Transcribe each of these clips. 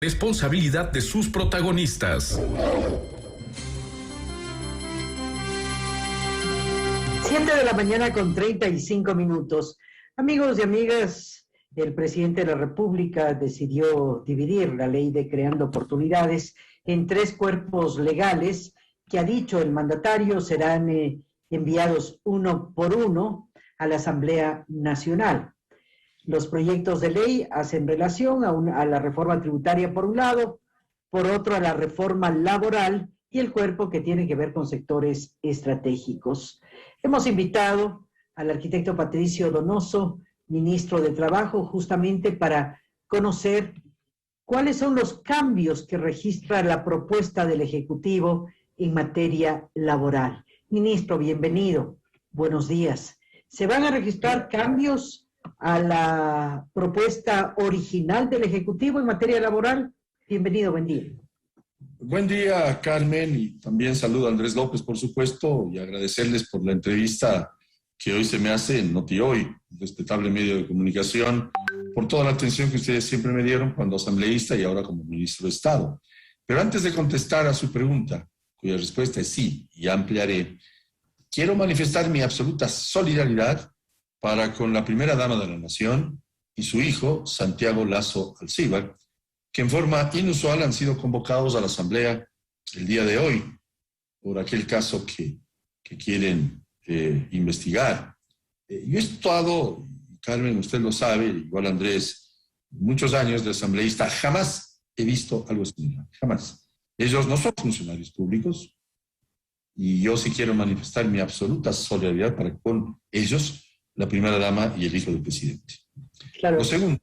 Responsabilidad de sus protagonistas. 7 de la mañana con 35 minutos. Amigos y amigas, el presidente de la República decidió dividir la ley de Creando Oportunidades en 3 cuerpos legales que, ha dicho el mandatario, serán enviados uno por uno a la Asamblea Nacional. Los proyectos de ley hacen relación a la reforma tributaria por un lado, por otro a la reforma laboral y el cuerpo que tiene que ver con sectores estratégicos. Hemos invitado al arquitecto Patricio Donoso, ministro de Trabajo, justamente para conocer cuáles son los cambios que registra la propuesta del Ejecutivo en materia laboral. Ministro, bienvenido. Buenos días. ¿Se van a registrar cambios a la propuesta original del Ejecutivo en materia laboral? Bienvenido, buen día. Buen día, Carmen, y también saludo a Andrés López, por supuesto, y agradecerles por la entrevista que hoy se me hace en NotiHoy, un respetable medio de comunicación, por toda la atención que ustedes siempre me dieron cuando asambleísta y ahora como ministro de Estado. Pero antes de contestar a su pregunta, cuya respuesta es sí, y ampliaré, quiero manifestar mi absoluta solidaridad para con la primera dama de la Nación y su hijo, Santiago Lasso Alcíbar, que en forma inusual han sido convocados a la Asamblea el día de hoy por aquel caso que quieren investigar. Yo he estado, Carmen, usted lo sabe, igual Andrés, muchos años de asambleísta, jamás he visto algo similar, jamás. Ellos no son funcionarios públicos y yo sí quiero manifestar mi absoluta solidaridad para con ellos, la primera dama y el hijo del presidente. Claro. Lo segundo,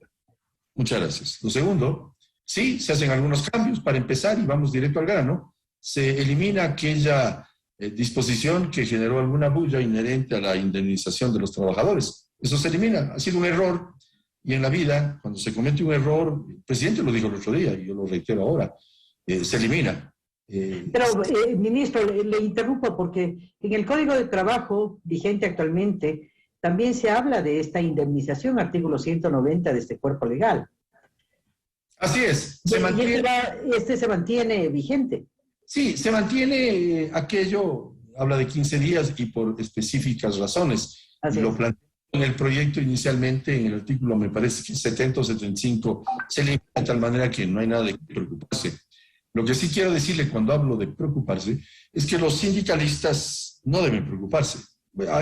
muchas gracias. Lo segundo, sí, se hacen algunos cambios para empezar y vamos directo al grano. Se elimina aquella disposición que generó alguna bulla inherente a la indemnización de los trabajadores. Eso se elimina. Ha sido un error y en la vida, cuando se comete un error, el presidente lo dijo el otro día y yo lo reitero ahora, se elimina. Pero, ministro, le interrumpo porque en el Código de Trabajo vigente actualmente también se habla de esta indemnización, artículo 190 de este cuerpo legal. Así es. Este se mantiene vigente. Sí, se mantiene aquello, habla de 15 días y por específicas razones. Así lo es. planteó en el proyecto inicialmente, en el artículo, me parece que 70 o 75, se limita de tal manera que no hay nada de qué preocuparse. Lo que sí quiero decirle cuando hablo de preocuparse es que los sindicalistas no deben preocuparse.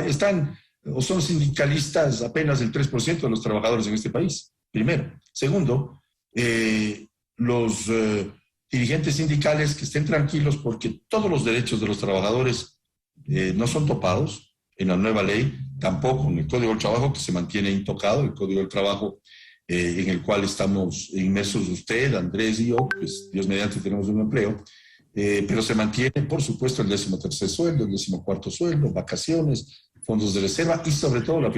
Están o son sindicalistas apenas el 3% de los trabajadores en este país, primero. Segundo, los dirigentes sindicales que estén tranquilos porque todos los derechos de los trabajadores no son topados en la nueva ley, tampoco en el Código del Trabajo, que se mantiene intocado, el Código del Trabajo en el cual estamos inmersos usted, Andrés y yo, pues Dios mediante tenemos un empleo, pero se mantiene, por supuesto, el 13º sueldo, el 14º sueldo, vacaciones, fondos de reserva y sobre todo la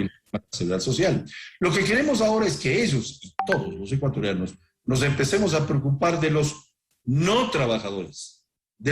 seguridad social. Lo que queremos ahora es que ellos y todos los ecuatorianos nos empecemos a preocupar de los no trabajadores, de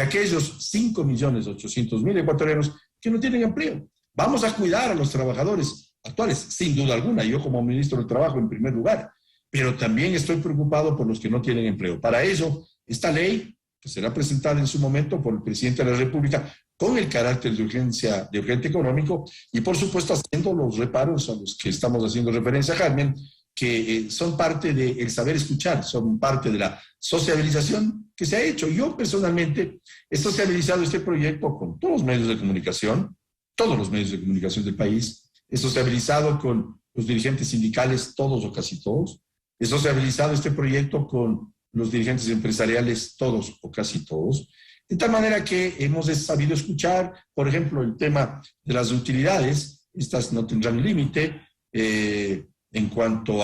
aquellos 5.800.000 ecuatorianos que no tienen empleo. Vamos a cuidar a los trabajadores actuales, sin duda alguna, yo como ministro del Trabajo en primer lugar, pero también estoy preocupado por los que no tienen empleo. Para eso, esta ley, que será presentada en su momento por el presidente de la República, con el carácter de urgente económico, y por supuesto haciendo los reparos a los que estamos haciendo referencia, Carmen, que son parte del saber escuchar, son parte de la sociabilización que se ha hecho. Yo personalmente he sociabilizado este proyecto con todos los medios de comunicación del país, he sociabilizado con los dirigentes sindicales, todos o casi todos, he sociabilizado este proyecto con los dirigentes empresariales, todos o casi todos, de tal manera que hemos sabido escuchar, por ejemplo, el tema de las utilidades, estas no tendrán límite en cuanto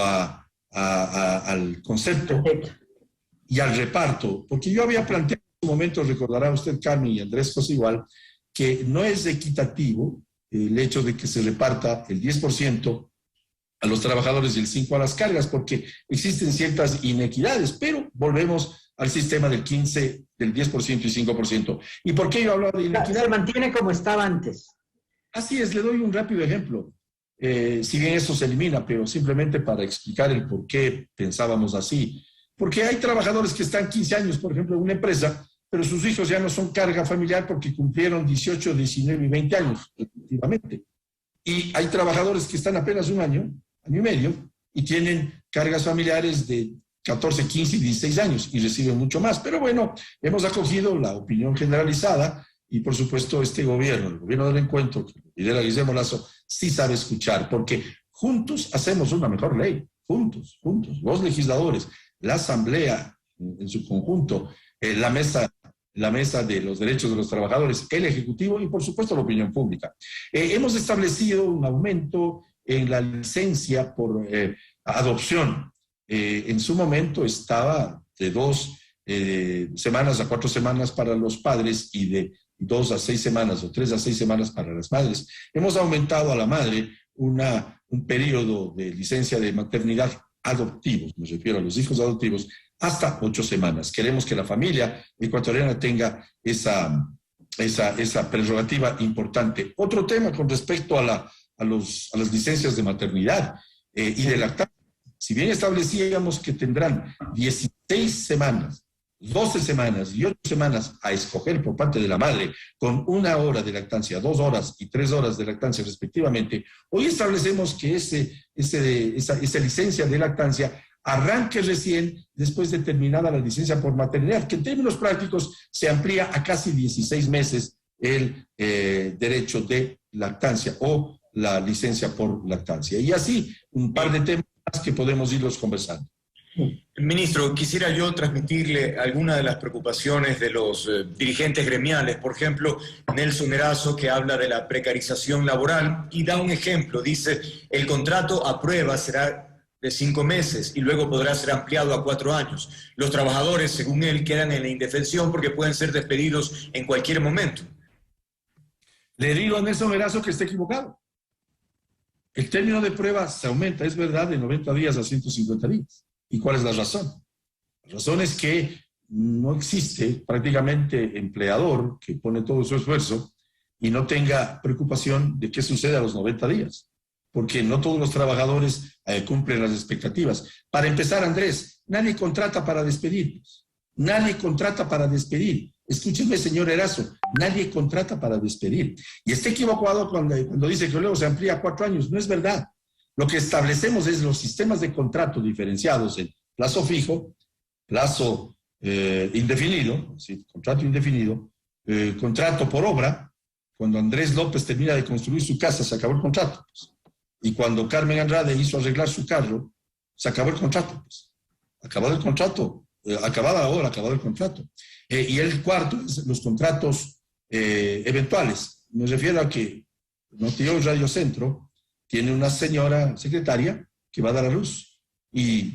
al concepto y al reparto, porque yo había planteado en un momento, recordará usted, Carmen y Andrés, pues igual, que no es equitativo el hecho de que se reparta el 10% a los trabajadores y el 5% a las cargas, porque existen ciertas inequidades, pero volvemos al sistema del 15%, del 10% y 5%. ¿Y por qué yo hablo de inequidad? Se mantiene como estaba antes. Así es, le doy un rápido ejemplo. si bien eso se elimina, pero simplemente para explicar el por qué pensábamos así. Porque hay trabajadores que están 15 años, por ejemplo, en una empresa, pero sus hijos ya no son carga familiar porque cumplieron 18, 19 y 20 años, efectivamente. Y hay trabajadores que están apenas un año y medio, y tienen cargas familiares de 14, 15 y 16 años y reciben mucho más. Pero bueno, hemos acogido la opinión generalizada y por supuesto este gobierno, el gobierno del encuentro, que lidera Guillermo Lasso, sí sabe escuchar, porque juntos hacemos una mejor ley, juntos, los legisladores, la Asamblea en su conjunto, la mesa de los derechos de los trabajadores, el Ejecutivo y por supuesto la opinión pública. Hemos establecido un aumento en la licencia por adopción. En su momento estaba de 2 semanas a 4 semanas para los padres y de 2 a 6 semanas o 3 a 6 semanas para las madres. Hemos aumentado a la madre un periodo de licencia de maternidad adoptivos, me refiero a los hijos adoptivos, hasta 8 semanas. Queremos que la familia ecuatoriana tenga esa prerrogativa importante. Otro tema con respecto a las licencias de maternidad y de lactancia. Si bien establecíamos que tendrán 16 semanas, 12 semanas y 8 semanas a escoger por parte de la madre, con 1 hora de lactancia, 2 horas y 3 horas de lactancia respectivamente, hoy establecemos que esa licencia de lactancia arranque recién después de terminada la licencia por maternidad, que en términos prácticos se amplía a casi 16 meses el derecho de lactancia o la licencia por lactancia. Y así, un par de temas que podemos irlos conversando. Ministro, quisiera yo transmitirle algunas de las preocupaciones de los dirigentes gremiales. Por ejemplo, Nelson Erazo, que habla de la precarización laboral y da un ejemplo. Dice, el contrato a prueba será de 5 meses y luego podrá ser ampliado a 4 años. Los trabajadores, según él, quedan en la indefensión porque pueden ser despedidos en cualquier momento. Le digo a Nelson Erazo que está equivocado. El término de prueba se aumenta, es verdad, de 90 días a 150 días. ¿Y cuál es la razón? La razón es que no existe prácticamente empleador que pone todo su esfuerzo y no tenga preocupación de qué sucede a los 90 días, porque no todos los trabajadores cumplen las expectativas. Para empezar, Andrés, nadie contrata para despedirnos. Nadie contrata para despedir. Escúcheme, señor Erazo, nadie contrata para despedir. Y está equivocado cuando dice que luego se amplía a 4 años. No es verdad. Lo que establecemos es los sistemas de contrato diferenciados en plazo fijo, plazo indefinido, ¿sí? Contrato indefinido, contrato por obra. Cuando Andrés López termina de construir su casa, se acabó el contrato. Pues. Y cuando Carmen Andrade hizo arreglar su carro, se acabó el contrato. Pues. Acabado el contrato, acabada la obra, acabado el contrato. Y el cuarto es los contratos eventuales. Me refiero a que Noticiero Radio Centro tiene una señora secretaria que va a dar a luz,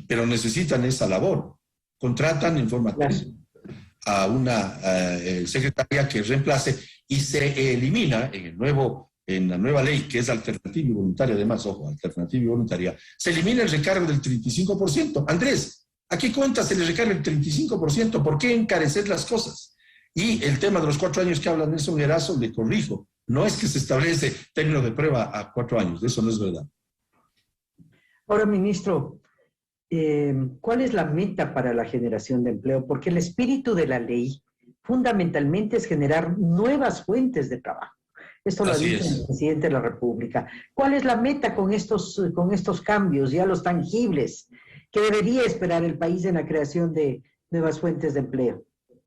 pero necesitan esa labor. Contratan en forma a una secretaria que reemplace y se elimina en la nueva ley, que es alternativa y voluntaria, además, ojo, alternativa y voluntaria, se elimina el recargo del 35%. Andrés, ¿a qué cuenta se le recarga el 35%? ¿Por qué encarecer las cosas? Y el tema de los 4 años que habla Nelson Erazo, le corrijo, no es que se establece término de prueba a 4 años, eso no es verdad. Ahora, ministro, ¿cuál es la meta para la generación de empleo? Porque el espíritu de la ley fundamentalmente es generar nuevas fuentes de trabajo. Esto lo dice el presidente de la República. ¿Cuál es la meta con estos cambios, ya los tangibles, que debería esperar el país en la creación de nuevas fuentes de empleo?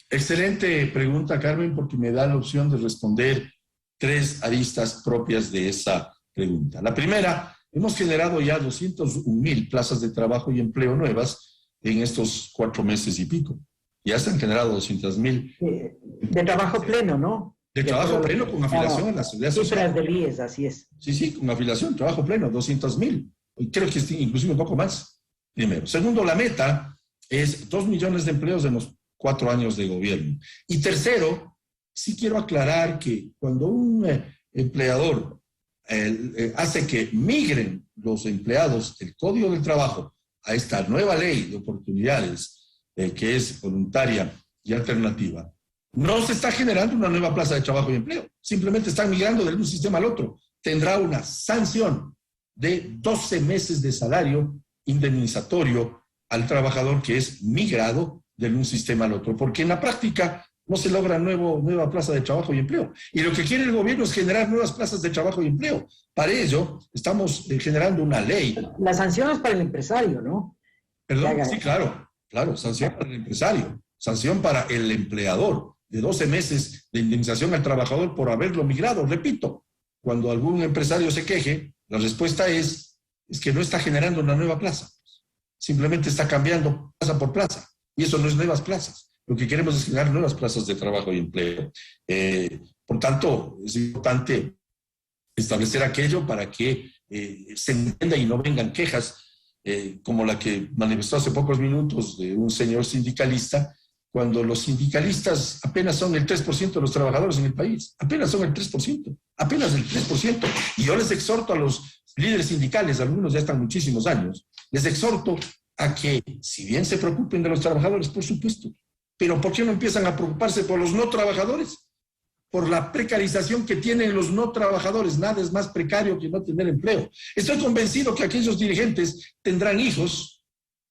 Excelente pregunta, Carmen, porque me da la opción de responder 3 aristas propias de esa pregunta. La primera, hemos generado ya 201,000 plazas de trabajo y empleo nuevas en estos 4 meses y pico. Ya se han generado 200,000. De trabajo pleno, ¿no? De trabajo pleno con afiliación a la seguridad social. Cifras del IES, así es. Sí, con afiliación, trabajo pleno, 200,000. Creo que inclusive un poco más, primero. Segundo, la meta es 2 millones de empleos en los 4 años de gobierno. Y tercero, sí quiero aclarar que cuando un empleador hace que migren los empleados del Código del Trabajo a esta nueva ley de oportunidades, que es voluntaria y alternativa, no se está generando una nueva plaza de trabajo y empleo, simplemente están migrando de un sistema al otro. Tendrá una sanción de 12 meses de salario indemnizatorio al trabajador que es migrado de un sistema al otro, porque en la práctica no se logra nueva plaza de trabajo y empleo. Y lo que quiere el gobierno es generar nuevas plazas de trabajo y empleo. Para ello, estamos generando una ley. La sanción es para el empresario, ¿no? Perdón, sí, claro, sanción para el empresario, sanción para el empleador, de 12 meses de indemnización al trabajador por haberlo migrado. Repito, cuando algún empresario se queje, la respuesta es que no está generando una nueva plaza. Simplemente está cambiando plaza por plaza. Y eso no es nuevas plazas. Lo que queremos es generar nuevas plazas de trabajo y empleo. Por tanto, es importante establecer aquello para que se entienda y no vengan quejas como la que manifestó hace pocos minutos de un señor sindicalista, cuando los sindicalistas apenas son el 3% de los trabajadores en el país. Apenas son el 3%. Apenas el 3%. Y yo les exhorto a los líderes sindicales, algunos ya están muchísimos años, les exhorto a que, si bien se preocupen de los trabajadores, por supuesto, pero ¿por qué no empiezan a preocuparse por los no trabajadores? Por la precarización que tienen los no trabajadores. Nada es más precario que no tener empleo. Estoy convencido que aquellos dirigentes tendrán hijos,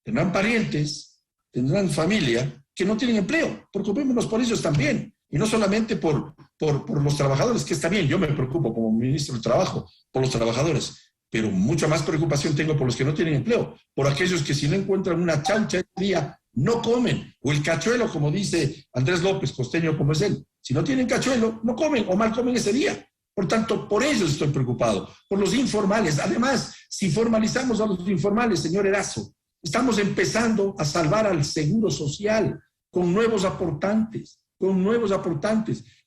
tendrán parientes, tendrán familia que no tienen empleo. Preocupémonos por ellos también. Y no solamente por los trabajadores, que está bien, yo me preocupo como ministro del Trabajo por los trabajadores, pero mucha más preocupación tengo por los que no tienen empleo, por aquellos que si no encuentran una chaucha ese día, no comen, o el cachuelo, como dice Andrés López, costeño como es él. Si no tienen cachuelo, no comen o mal comen ese día. Por tanto, por ellos estoy preocupado, por los informales. Además, si formalizamos a los informales, señor Erazo, estamos empezando a salvar al seguro social con nuevos aportantes,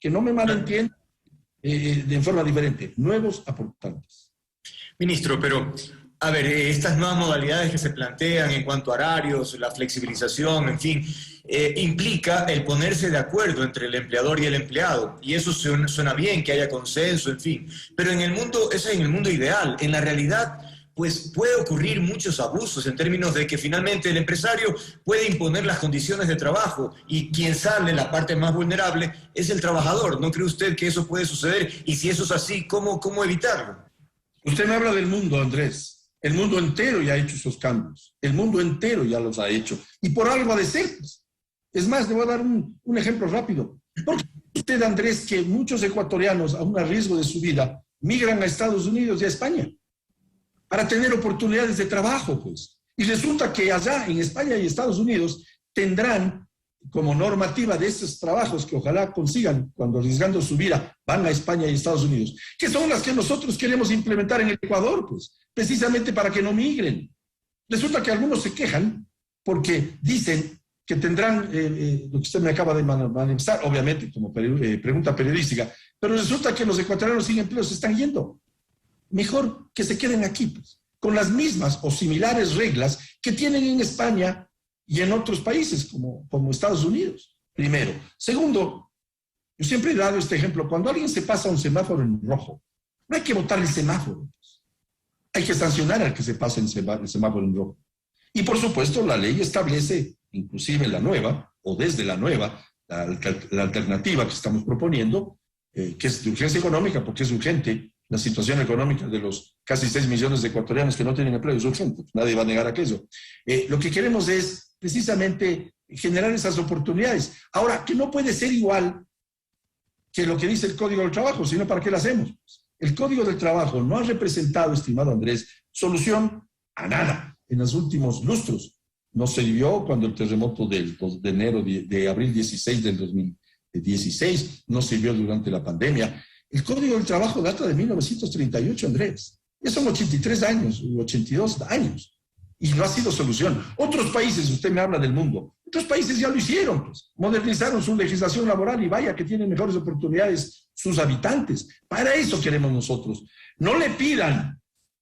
que no me malentiendan de forma diferente, nuevos aportantes. Ministro, pero, a ver, estas nuevas modalidades que se plantean en cuanto a horarios, la flexibilización, en fin, implica el ponerse de acuerdo entre el empleador y el empleado. Y eso suena bien, que haya consenso, en fin. Pero en el mundo, eso es en el mundo ideal. En la realidad, pues puede ocurrir muchos abusos en términos de que finalmente el empresario puede imponer las condiciones de trabajo y quien sale, la parte más vulnerable, es el trabajador. ¿No cree usted que eso puede suceder? Y si eso es así, ¿cómo evitarlo? Usted me habla del mundo, Andrés. El mundo entero ya ha hecho esos cambios. El mundo entero ya los ha hecho. Y por algo ha de ser. Es más, le voy a dar un ejemplo rápido. ¿Por qué usted, Andrés, que muchos ecuatorianos, a un riesgo de su vida, migran a Estados Unidos y a España para tener oportunidades de trabajo, pues? Y resulta que allá en España y Estados Unidos tendrán como normativa de esos trabajos que ojalá consigan cuando arriesgando su vida van a España y Estados Unidos, que son las que nosotros queremos implementar en el Ecuador, pues, precisamente para que no migren. Resulta que algunos se quejan porque dicen que tendrán, lo que usted me acaba de manifestar, obviamente como pregunta periodística, pero resulta que los ecuatorianos sin empleo se están yendo. Mejor que se queden aquí, pues, con las mismas o similares reglas que tienen en España y en otros países como Estados Unidos, primero. Segundo, yo siempre he dado este ejemplo, cuando alguien se pasa un semáforo en rojo, no hay que botar el semáforo, pues. Hay que sancionar al que se pase el semáforo en rojo. Y por supuesto la ley establece, inclusive la nueva, o desde la nueva, la alternativa que estamos proponiendo, que es de urgencia económica, porque es urgente. La situación económica de los casi 6 millones de ecuatorianos que no tienen empleo es urgente. Nadie va a negar aquello. Lo que queremos es precisamente generar esas oportunidades. Ahora, que no puede ser igual que lo que dice el Código del Trabajo, sino ¿para qué lo hacemos? El Código del Trabajo no ha representado, estimado Andrés, solución a nada en los últimos lustros. No sirvió cuando el terremoto de abril 16 del 2016, no sirvió durante la pandemia. El Código del Trabajo data de 1938, Andrés. Ya son 83 años, 82 años. Y no ha sido solución. Otros países, usted me habla del mundo, otros países ya lo hicieron, pues. Modernizaron su legislación laboral y vaya que tienen mejores oportunidades sus habitantes. Para eso queremos nosotros. No le pidan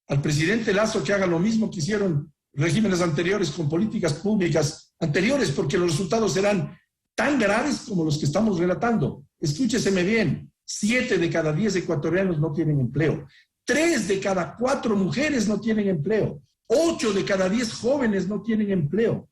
al presidente Lasso que haga lo mismo que hicieron regímenes anteriores con políticas públicas anteriores, porque los resultados serán tan graves como los que estamos relatando. Escúcheseme bien. 7 de cada 10 ecuatorianos no tienen empleo. 3 de cada 4 mujeres no tienen empleo. 8 de cada 10 jóvenes no tienen empleo.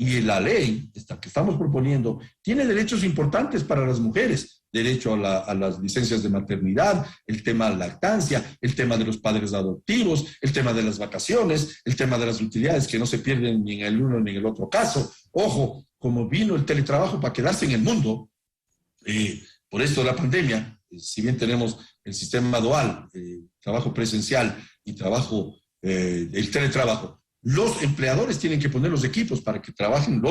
Y la ley, esta que estamos proponiendo, tiene derechos importantes para las mujeres. Derecho a las licencias de maternidad, el tema de lactancia, el tema de los padres adoptivos, el tema de las vacaciones, el tema de las utilidades que no se pierden ni en el uno ni en el otro caso. Ojo, como vino el teletrabajo para quedarse en el mundo, por esto de la pandemia, si bien tenemos el sistema dual, trabajo presencial y el teletrabajo, los empleadores tienen que poner los equipos para que trabajen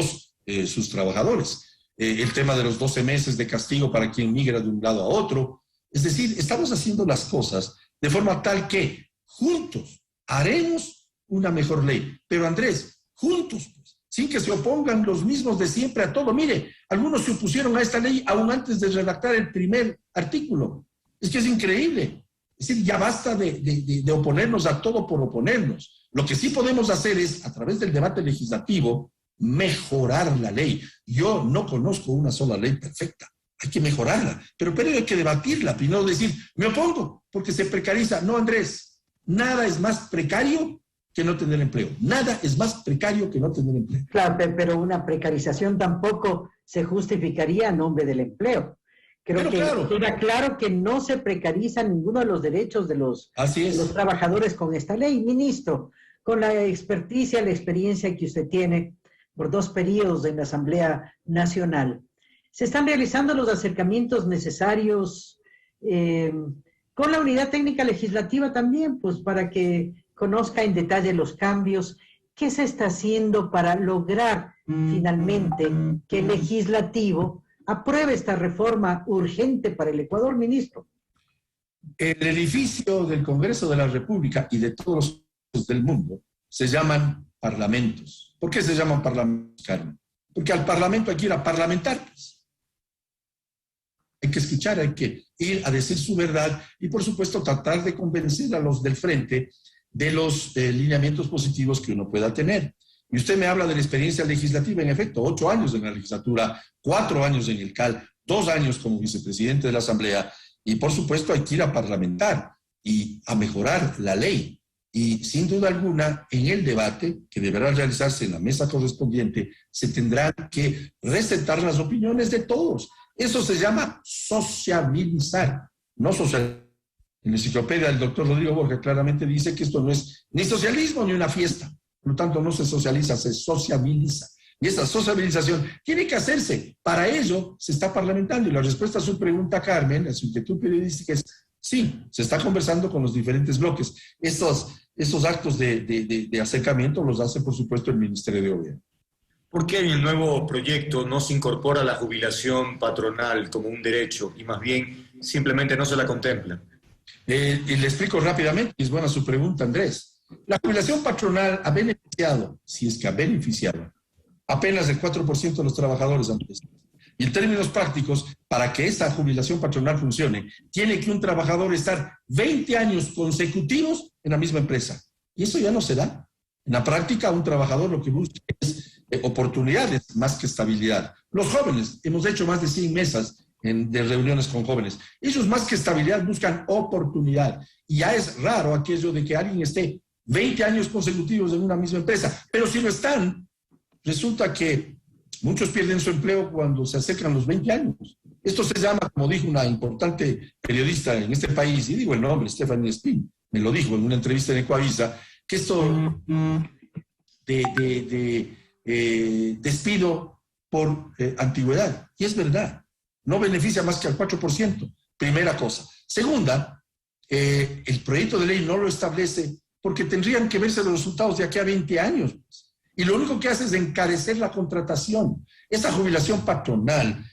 sus trabajadores. El tema de los 12 meses de castigo para quien migra de un lado a otro. Es decir, estamos haciendo las cosas de forma tal que juntos haremos una mejor ley. Pero Andrés, juntos, pues, sin que se opongan los mismos de siempre a todo. Mire, algunos se opusieron a esta ley aún antes de redactar el primer artículo. Es que es increíble. Es decir, ya basta de oponernos a todo por oponernos. Lo que sí podemos hacer es, a través del debate legislativo, mejorar la ley. Yo no conozco una sola ley perfecta. Hay que mejorarla. Pero hay que debatirla. Primero decir, me opongo porque se precariza. No, Andrés, nada es más precario que no tener empleo. Nada es más precario que no tener empleo. Claro, pero una precarización tampoco se justificaría a nombre del empleo. Creo que queda claro que no se precariza ninguno de los derechos de los trabajadores con esta ley. Ministro, con la experticia, la experiencia que usted tiene por 2 periodos en la Asamblea Nacional, se están realizando los acercamientos necesarios con la Unidad Técnica Legislativa también, pues para que conozca en detalle los cambios. ¿Qué se está haciendo para lograr finalmente que el legislativo apruebe esta reforma urgente para el Ecuador, ministro? El edificio del Congreso de la República y de todos los del mundo se llaman parlamentos. ¿Por qué se llaman parlamentos, Carmen? Porque al parlamento hay que ir a parlamentar. Pues. Hay que escuchar, hay que ir a decir su verdad y, por supuesto, tratar de convencer a los del frente de los lineamientos positivos que uno pueda tener. Y usted me habla de la experiencia legislativa, en efecto, 8 años en la legislatura, 4 años en el CAL, 2 años como vicepresidente de la Asamblea, y por supuesto hay que ir a parlamentar y a mejorar la ley. Y sin duda alguna, en el debate que deberá realizarse en la mesa correspondiente, se tendrán que respetar las opiniones de todos. Eso se llama sociabilizar, no socializar. En la enciclopedia del doctor Rodrigo Borja claramente dice que esto no es ni socialismo ni una fiesta. Por lo tanto, no se socializa, se sociabiliza. Y esa sociabilización tiene que hacerse. Para ello se está parlamentando. Y la respuesta a su pregunta, Carmen, a su inquietud periodística es sí, se está conversando con los diferentes bloques. Estos actos de acercamiento los hace, por supuesto, el Ministerio de Gobierno. ¿Por qué en el nuevo proyecto no se incorpora la jubilación patronal como un derecho y más bien simplemente no se la contempla? Y le explico rápidamente, es buena su pregunta, Andrés. La jubilación patronal ha beneficiado, si es que ha beneficiado, apenas el 4% de los trabajadores, Andrés. Y en términos prácticos, para que esa jubilación patronal funcione, tiene que un trabajador estar 20 años consecutivos en la misma empresa. Y eso ya no se da. En la práctica, un trabajador lo que busca es oportunidades más que estabilidad. Los jóvenes, hemos hecho más de 100 mesas de reuniones con jóvenes. Ellos más que estabilidad buscan oportunidad. Y ya es raro aquello de que alguien esté 20 años consecutivos en una misma empresa. Pero si no están, resulta que muchos pierden su empleo cuando se acercan los 20 años. Esto se llama, como dijo una importante periodista en este país, y digo el nombre, Stephanie Spin, me lo dijo en una entrevista en Ecuavisa, que esto despido por antigüedad. Y es verdad, no beneficia más que al 4%, primera cosa. Segunda, el proyecto de ley no lo establece porque tendrían que verse los resultados de aquí a 20 años. Y lo único que hace es encarecer la contratación. Esa jubilación patronal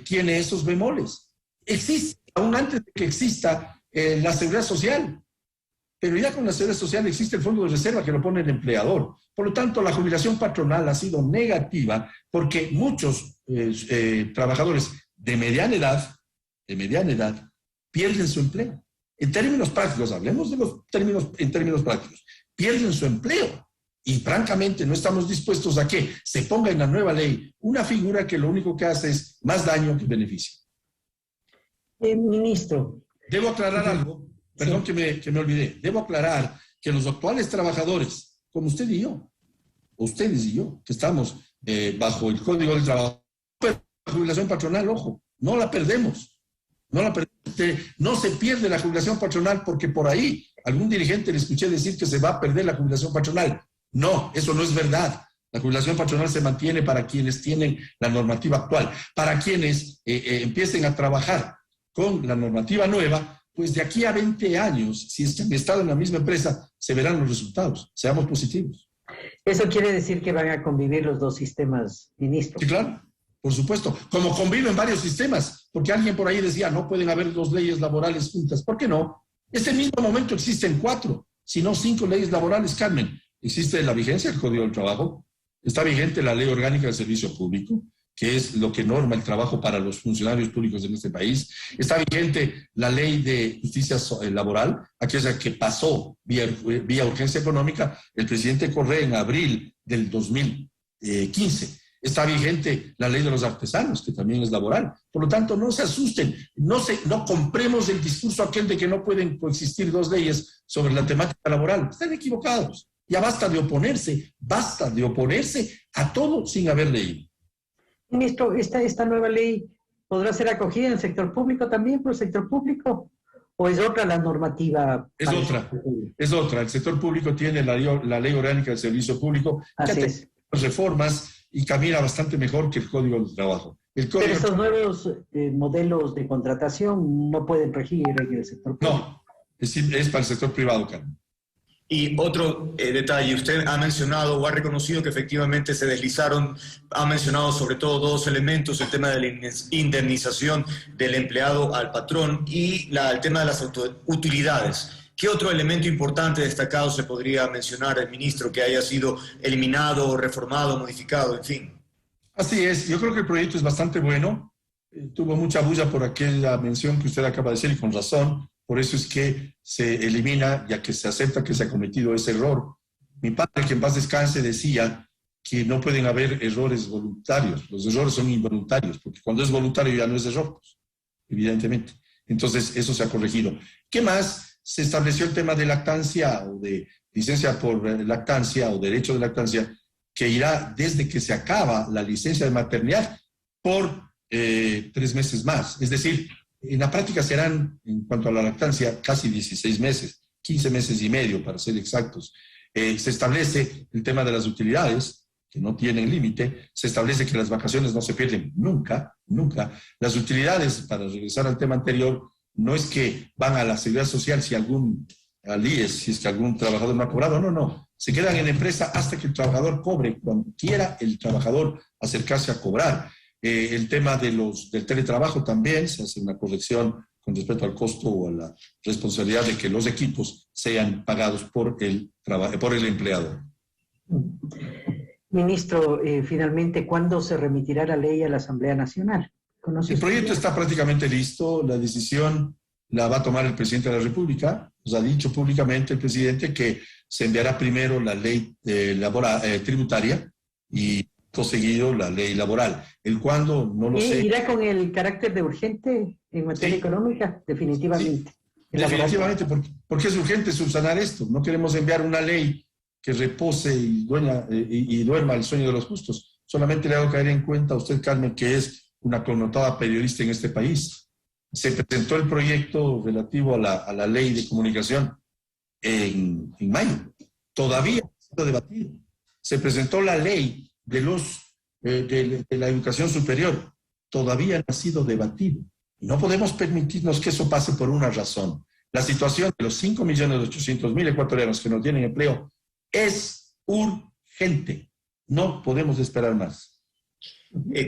tiene esos bemoles. Existe, aún antes de que exista la seguridad social. Pero ya con la seguridad social existe el fondo de reserva que lo pone el empleador. Por lo tanto, la jubilación patronal ha sido negativa porque muchos trabajadores de mediana edad pierden su empleo. En términos prácticos, hablemos de los términos en términos prácticos, pierden su empleo. Y francamente no estamos dispuestos a que se ponga en la nueva ley una figura que lo único que hace es más daño que beneficio. Ministro. Debo aclarar algo, perdón que me olvidé. Debo aclarar que los actuales trabajadores, como usted y yo, ustedes y yo, que estamos bajo el Código del Trabajo. Pero la jubilación patronal, ojo, no la perdemos. No se pierde la jubilación patronal porque por ahí algún dirigente le escuché decir que se va a perder la jubilación patronal. No, eso no es verdad. La jubilación patronal se mantiene para quienes tienen la normativa actual. Para quienes empiecen a trabajar con la normativa nueva, pues de aquí a 20 años, si han estado en la misma empresa, se verán los resultados. Seamos positivos. Eso quiere decir que van a convivir los dos sistemas, ministro. Sí, claro. Por supuesto, como conviven varios sistemas, porque alguien por ahí decía, no pueden haber 2 leyes laborales juntas. ¿Por qué no? Este mismo momento existen 4, si no 5 leyes laborales, Carmen. Existe la vigencia del Código del Trabajo, está vigente la Ley Orgánica del Servicio Público, que es lo que norma el trabajo para los funcionarios públicos en este país. Está vigente la Ley de Justicia Laboral, aquella que pasó vía urgencia económica el presidente Correa en abril del 2015. Está vigente la ley de los artesanos, que también es laboral. Por lo tanto, no se asusten, no compremos el discurso aquel de que no pueden coexistir 2 leyes sobre la temática laboral. Están equivocados. Ya basta de oponerse a todo sin haber leído. Ministro, ¿esta nueva ley podrá ser acogida en el sector público también por el sector público? ¿O es otra la normativa? Es otra. El sector público tiene la Ley Orgánica del Servicio Público, que ha tenido reformas y camina bastante mejor que el Código del Trabajo. Pero estos nuevos modelos de contratación no pueden regir en el sector público. No, es para el sector privado, Carmen. Y otro detalle, usted ha mencionado o ha reconocido que efectivamente se deslizaron, ha mencionado sobre todo 2 elementos, el tema de la indemnización del empleado al patrón y el tema de las utilidades. ¿Qué otro elemento importante destacado se podría mencionar, el ministro, que haya sido eliminado, reformado, modificado, en fin? Así es, yo creo que el proyecto es bastante bueno. Tuvo mucha bulla por aquella mención que usted acaba de decir y con razón. Por eso es que se elimina, ya que se acepta que se ha cometido ese error. Mi padre, que en paz descanse, decía que no pueden haber errores voluntarios. Los errores son involuntarios, porque cuando es voluntario ya no es error, pues, evidentemente. Entonces, eso se ha corregido. ¿Qué más? Se estableció el tema de lactancia o de licencia por lactancia o derecho de lactancia, que irá desde que se acaba la licencia de maternidad por 3 meses más. Es decir, en la práctica serán, en cuanto a la lactancia, casi 16 meses, 15 meses y medio para ser exactos. Se establece el tema de las utilidades, que no tienen límite. Se establece que las vacaciones no se pierden nunca, nunca. Las utilidades, para regresar al tema anterior, no es que van a la seguridad social al IES, si es que algún trabajador no ha cobrado, no. Se quedan en la empresa hasta que el trabajador cobre, cuando quiera el trabajador acercarse a cobrar. El tema del teletrabajo también, se hace una corrección con respecto al costo o a la responsabilidad de que los equipos sean pagados por el empleador. Ministro, finalmente, ¿cuándo se remitirá la ley a la Asamblea Nacional? El proyecto está prácticamente listo, la decisión la va a tomar el presidente de la República. Nos ha dicho públicamente el presidente que se enviará primero la ley tributaria y seguido la ley laboral. El cuándo, no lo sé. ¿Irá con el carácter de urgente en materia económica? Definitivamente. Sí, definitivamente, porque es urgente subsanar esto. No queremos enviar una ley que repose y duerma el sueño de los justos. Solamente le hago caer en cuenta a usted, Carmen, que es una connotada periodista en este país. Se presentó el proyecto relativo a la ley de comunicación en mayo. Todavía no ha sido debatido. Se presentó la ley de la educación superior. Todavía no ha sido debatido. No podemos permitirnos que eso pase por una razón. La situación de los 5.800.000 ecuatorianos que no tienen empleo es urgente. No podemos esperar más.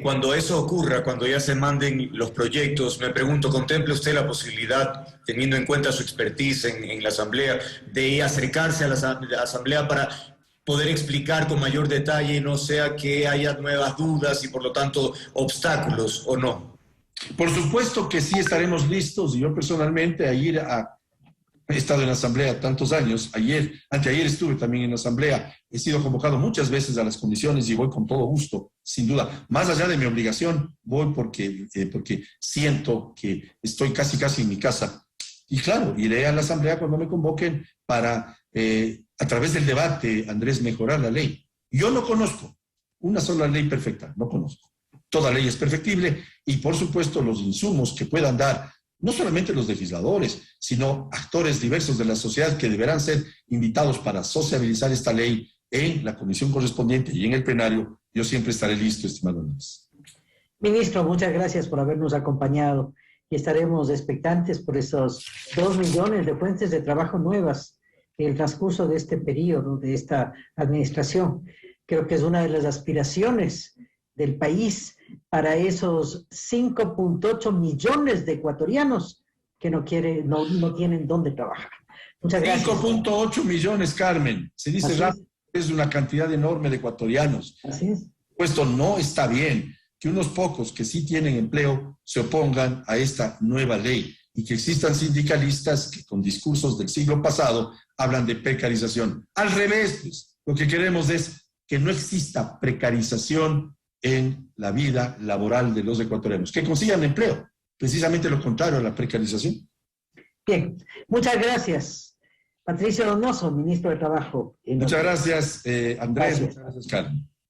Cuando eso ocurra, cuando ya se manden los proyectos, me pregunto, ¿contempla usted la posibilidad, teniendo en cuenta su expertise en la Asamblea, de acercarse a la Asamblea para poder explicar con mayor detalle, no sea que haya nuevas dudas y por lo tanto obstáculos o no? Por supuesto que sí estaremos listos, y yo personalmente he estado en la Asamblea tantos años, anteayer estuve también en la Asamblea, he sido convocado muchas veces a las comisiones y voy con todo gusto, sin duda. Más allá de mi obligación, voy porque siento que estoy casi en mi casa. Y claro, iré a la Asamblea cuando me convoquen para, a través del debate, Andrés, mejorar la ley. Yo no conozco una sola ley perfecta, no conozco. Toda ley es perfectible y, por supuesto, los insumos que puedan dar, no solamente los legisladores, sino actores diversos de la sociedad que deberán ser invitados para sociabilizar esta ley en la comisión correspondiente y en el plenario. Yo siempre estaré listo, estimado Luis. Ministro, muchas gracias por habernos acompañado y estaremos expectantes por esos 2 millones de fuentes de trabajo nuevas en el transcurso de este periodo, de esta administración. Creo que es una de las aspiraciones del país para esos 5.8 millones de ecuatorianos que no tienen dónde trabajar. Muchas gracias. 5.8 millones, Carmen. Se dice Así rápido, es una cantidad enorme de ecuatorianos. Así es. Esto no está bien, que unos pocos que sí tienen empleo se opongan a esta nueva ley y que existan sindicalistas que con discursos del siglo pasado hablan de precarización. Al revés, pues, lo que queremos es que no exista precarización en la vida laboral de los ecuatorianos, que consigan empleo, precisamente lo contrario a la precarización. Bien, muchas gracias. Patricio Donoso, ministro de Trabajo. Muchas gracias, Andrés. Gracias. Muchas gracias, Carmen.